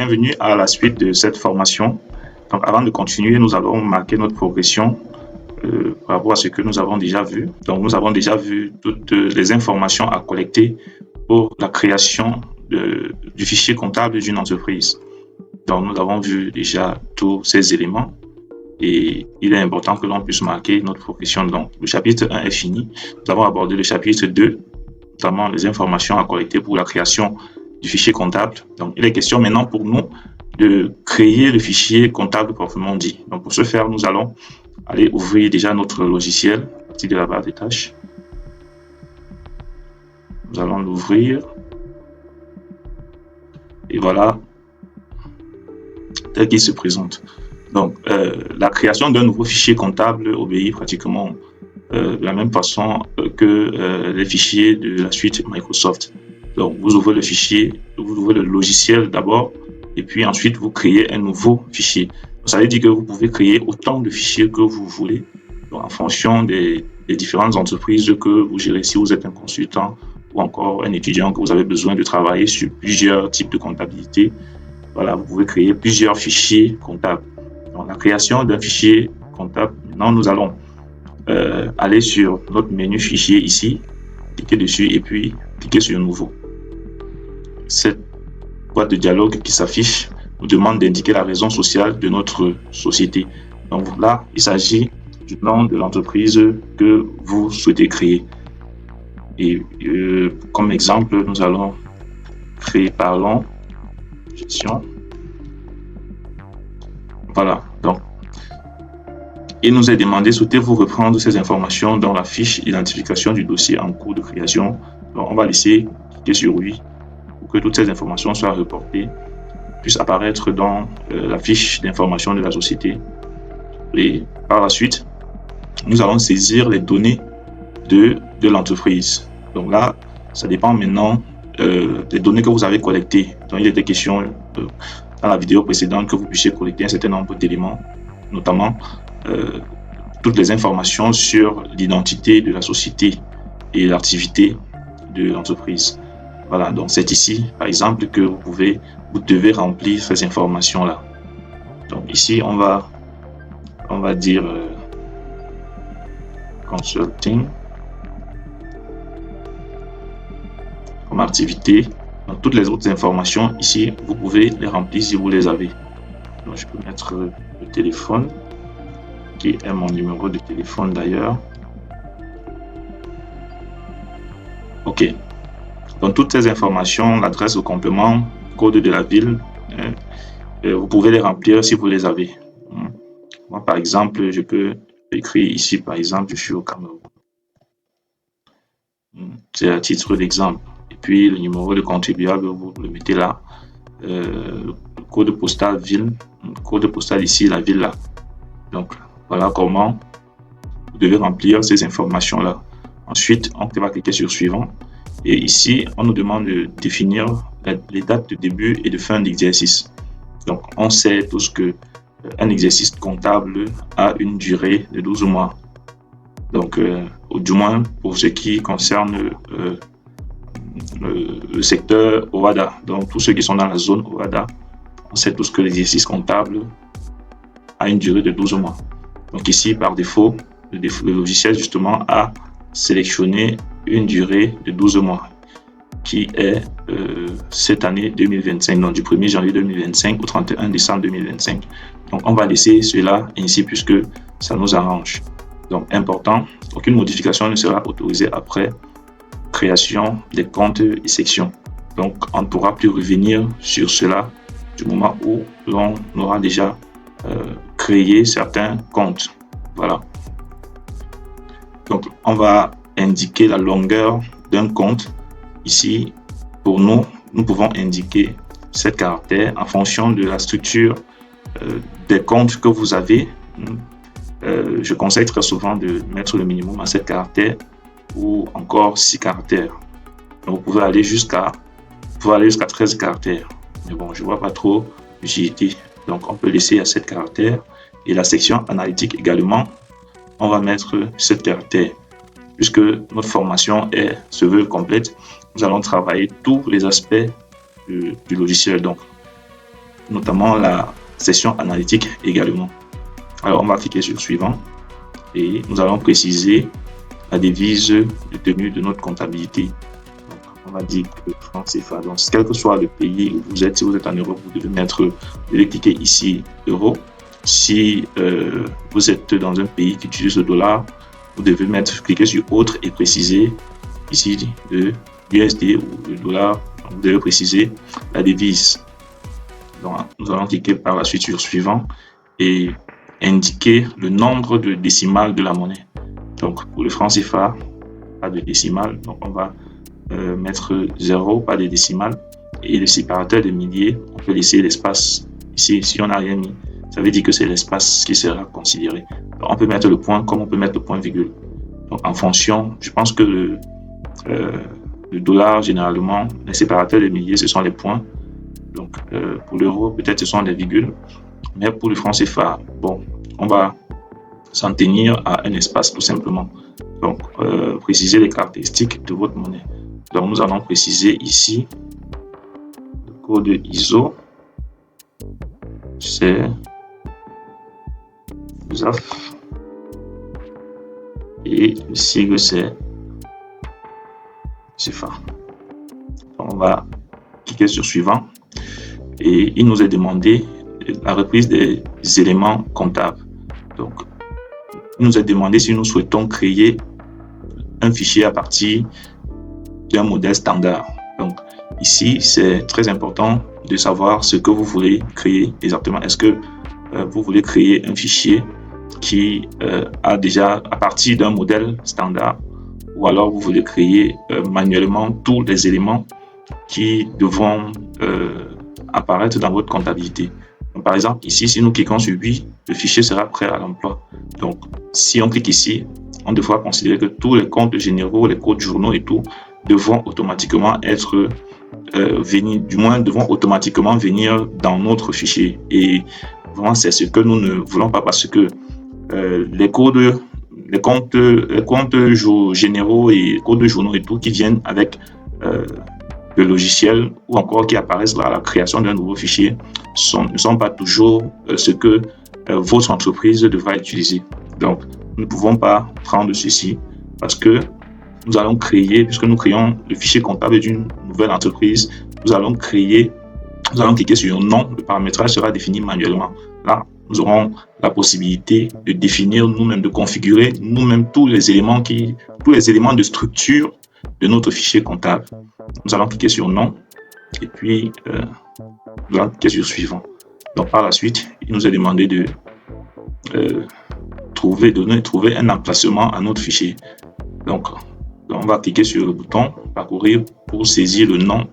bienvenue à la suite de cette formation. Donc, avant de continuer, nous allons marquer notre progression par rapport à ce que nous avons déjà vu. Donc, nous avons déjà vu toutes les informations à collecter pour la création du fichier comptable d'une entreprise. Donc, nous avons vu déjà tous ces éléments et il est important que l'on puisse marquer notre progression. Donc, le chapitre 1 est fini. Nous avons abordé le chapitre 2, notamment les informations à collecter pour la création du fichier comptable. Donc, il est question maintenant pour nous de créer le fichier comptable proprement dit. Donc, pour ce faire, nous allons aller ouvrir déjà notre logiciel à partir de la barre des tâches. Nous allons l'ouvrir. Et voilà tel qu'il se présente. Donc, la création d'un nouveau fichier comptable obéit pratiquement de la même façon que les fichiers de la suite Microsoft. Donc, vous ouvrez le fichier, vous ouvrez le logiciel d'abord, et puis ensuite, vous créez un nouveau fichier. Ça veut dire que vous pouvez créer autant de fichiers que vous voulez, donc en fonction des différentes entreprises que vous gérez. Si vous êtes un consultant ou encore un étudiant que vous avez besoin de travailler sur plusieurs types de comptabilité, voilà, vous pouvez créer plusieurs fichiers comptables. Donc, la création d'un fichier comptable, maintenant, nous allons aller sur notre menu fichier ici, cliquer dessus et puis cliquer sur nouveau. Cette boîte de dialogue qui s'affiche nous demande d'indiquer la raison sociale de notre société. Donc là, il s'agit du nom de l'entreprise que vous souhaitez créer. Et comme exemple, nous allons créer Parlons Gestion. Voilà, donc il nous est demandé, souhaitez-vous reprendre ces informations dans la fiche identification du dossier en cours de création. Donc on va laisser cliquer sur oui pour que toutes ces informations soient reportées, puissent apparaître dans la fiche d'information de la société. Et par la suite, nous allons saisir les données de l'entreprise. Donc là, ça dépend maintenant des données que vous avez collectées. Donc il était question dans la vidéo précédente que vous puissiez collecter un certain nombre d'éléments, notamment toutes les informations sur l'identité de la société et l'activité de l'entreprise. Voilà, donc c'est ici, par exemple, que vous devez remplir ces informations-là. Donc ici, on va dire consulting comme activité. Donc toutes les autres informations ici, vous pouvez les remplir si vous les avez. Donc je peux mettre le téléphone, qui est mon numéro de téléphone d'ailleurs. Ok. Donc toutes ces informations, l'adresse, le complément, code de la ville, vous pouvez les remplir si vous les avez. Moi, par exemple, je peux écrire ici, par exemple, je suis au Cameroun. C'est à titre d'exemple. Et puis le numéro de contribuable, vous le mettez là. Le code postal ville, le code postal ici, la ville là. Donc voilà comment vous devez remplir ces informations-là. Ensuite, on va cliquer sur suivant. Et ici, on nous demande de définir les dates de début et de fin d'exercice. Donc, on sait tous qu'un exercice comptable a une durée de 12 mois. Donc, du moins pour ce qui concerne le secteur OHADA. Donc, tous ceux qui sont dans la zone OHADA, on sait tous que l'exercice comptable a une durée de 12 mois. Donc ici, par défaut, le logiciel justement a sélectionné une durée de 12 mois qui est cette année 2025, donc du 1er janvier 2025 au 31 décembre 2025. Donc on va laisser cela ainsi puisque ça nous arrange. Donc important, aucune modification ne sera autorisée après création des comptes et sections. Donc on ne pourra plus revenir sur cela du moment où l'on aura déjà créé certains comptes. Voilà. Donc, on va indiquer la longueur d'un compte. Ici, pour nous pouvons indiquer 7 caractères en fonction de la structure des comptes que vous avez. Je conseille très souvent de mettre le minimum à 7 caractères ou encore 6 caractères. Donc, vous pouvez aller jusqu'à 13 caractères. Mais bon, je ne vois pas trop l'utilité. Donc, on peut laisser à 7 caractères. Et la section analytique également, on va mettre 7 caractères. Puisque notre formation se veut complète, nous allons travailler tous les aspects du logiciel. Donc, notamment la section analytique également. Alors, on va cliquer sur suivant et nous allons préciser la devise de tenue de notre comptabilité. Donc, on va dire que le franc CFA. Donc, quel que soit le pays où vous êtes, si vous êtes en Europe, vous devez cliquer ici euro. Si vous êtes dans un pays qui utilise le dollar, vous devez cliquer sur autre et préciser ici de l'USD ou le dollar. Donc, vous devez préciser la devise. Donc, nous allons cliquer par la suite sur suivant et indiquer le nombre de décimales de la monnaie. Donc, pour le franc CFA, pas de décimales. Donc, on va mettre 0, pas de décimales. Et le séparateur de milliers, on peut laisser l'espace ici. Si on n'a rien mis, ça veut dire que c'est l'espace qui sera considéré. Donc, on peut mettre le point comme on peut mettre le point virgule. Donc, en fonction, je pense que le dollar, généralement, les séparateurs de milliers, ce sont les points. Donc, pour l'euro, peut-être ce sont des virgules. Mais pour le franc CFA, bon, on va s'en tenir à un espace tout simplement. Donc, préciser les caractéristiques de votre monnaie. Donc, nous allons préciser ici le code ISO. C'est ZAF. Et le sigle, c'est CFA. Donc, on va cliquer sur suivant. Et il nous est demandé la reprise des éléments comptables. Donc, il nous est demandé si nous souhaitons créer un fichier à partir d'un modèle standard. Donc, ici, c'est très important de savoir ce que vous voulez créer exactement. Est-ce que vous voulez créer un fichier qui a déjà à partir d'un modèle standard, ou alors vous voulez créer manuellement tous les éléments qui devront apparaître dans votre comptabilité. Donc, par exemple, ici, si nous cliquons sur oui, le fichier sera prêt à l'emploi. Donc, si on clique ici, on devra considérer que tous les comptes généraux, les comptes journaux et tout devront automatiquement être devront automatiquement venir dans notre fichier. Et vraiment, c'est ce que nous ne voulons pas, parce que les comptes généraux et comptes journaux et tout qui viennent avec le logiciel ou encore qui apparaissent à la création d'un nouveau fichier ne sont pas toujours ce que votre entreprise devra utiliser. Donc, nous ne pouvons pas prendre ceci parce que nous allons créer, puisque nous créons le fichier comptable d'une nouvelle entreprise, nous allons cliquer sur nom, le paramétrage sera défini manuellement. Là, nous aurons la possibilité de définir nous-mêmes, de configurer nous-mêmes tous les éléments de structure de notre fichier comptable. Nous allons cliquer sur nom et puis nous allons cliquer sur suivant. Donc par la suite, il nous est demandé de trouver un emplacement à notre fichier. Donc on va cliquer sur le bouton parcourir pour saisir le nom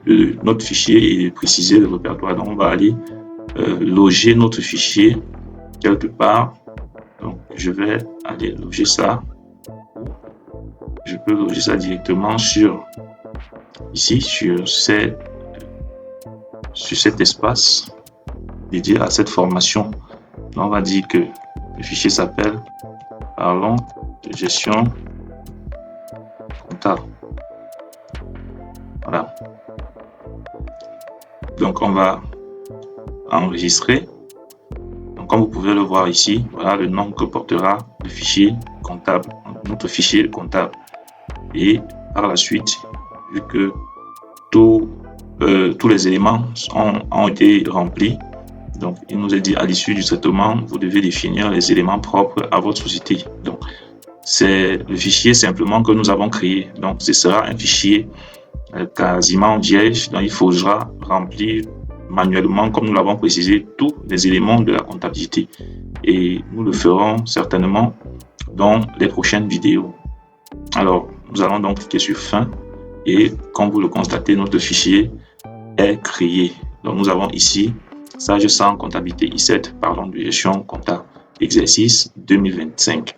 de notre fichier et préciser le répertoire. Donc on va aller loger notre fichier quelque part. Donc je vais aller loger ça. Je peux loger ça directement sur cet espace dédié à cette formation. Donc on va dire que le fichier s'appelle parlons de gestion comptable. Voilà. Donc on va enregistrer. Donc comme vous pouvez le voir ici, voilà le nom que portera le fichier comptable, notre fichier comptable. Et par la suite, vu que tous les éléments ont été remplis, donc il nous est dit à l'issue du traitement, vous devez définir les éléments propres à votre société. Donc c'est le fichier simplement que nous avons créé. Donc ce sera un fichier quasiment vierge, donc il faudra remplir manuellement, comme nous l'avons précisé, tous les éléments de la comptabilité. Et nous le ferons certainement dans les prochaines vidéos. Alors, nous allons donc cliquer sur fin et comme vous le constatez, notre fichier est créé. Donc, nous avons ici Sage 100 comptabilité I7, parlons de gestion comptable, exercice 2025.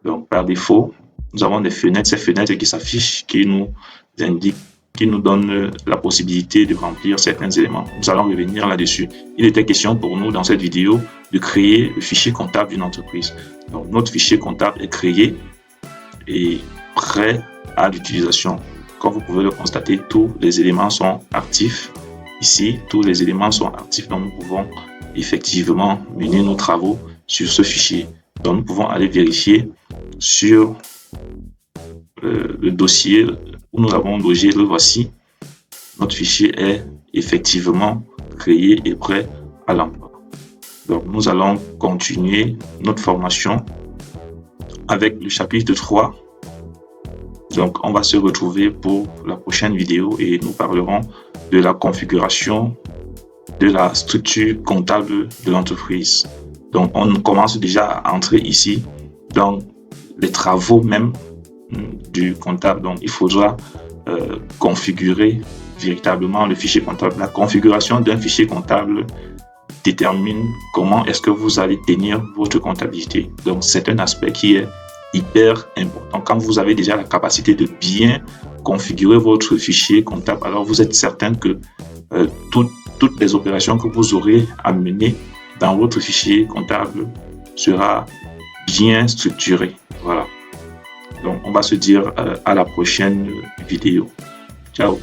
Donc, par défaut, nous avons des fenêtres, ces fenêtres qui s'affichent, qui nous indiquent, qui nous donnent la possibilité de remplir certains éléments. Nous allons revenir là-dessus. Il était question pour nous dans cette vidéo de créer le fichier comptable d'une entreprise. Donc, notre fichier comptable est créé et prêt à l'utilisation. Comme vous pouvez le constater, tous les éléments sont actifs ici, tous les éléments sont actifs, donc nous pouvons effectivement mener nos travaux sur ce fichier. Donc nous pouvons aller vérifier sur le dossier où nous avons logé, le voici. Notre fichier est effectivement créé et prêt à l'emploi. Donc nous allons continuer notre formation avec le chapitre 3. Donc on va se retrouver pour la prochaine vidéo et nous parlerons de la configuration de la structure comptable de l'entreprise. Donc on commence déjà à entrer ici dans les travaux même du comptable. Donc il faudra configurer véritablement le fichier comptable. La configuration d'un fichier comptable détermine comment est-ce que vous allez tenir votre comptabilité. Donc c'est un aspect qui est hyper important. Quand vous avez déjà la capacité de bien configurer votre fichier comptable, alors vous êtes certain que toutes les opérations que vous aurez à mener dans votre fichier comptable sera bien structuré. Voilà. Donc on va se dire à la prochaine vidéo. Ciao.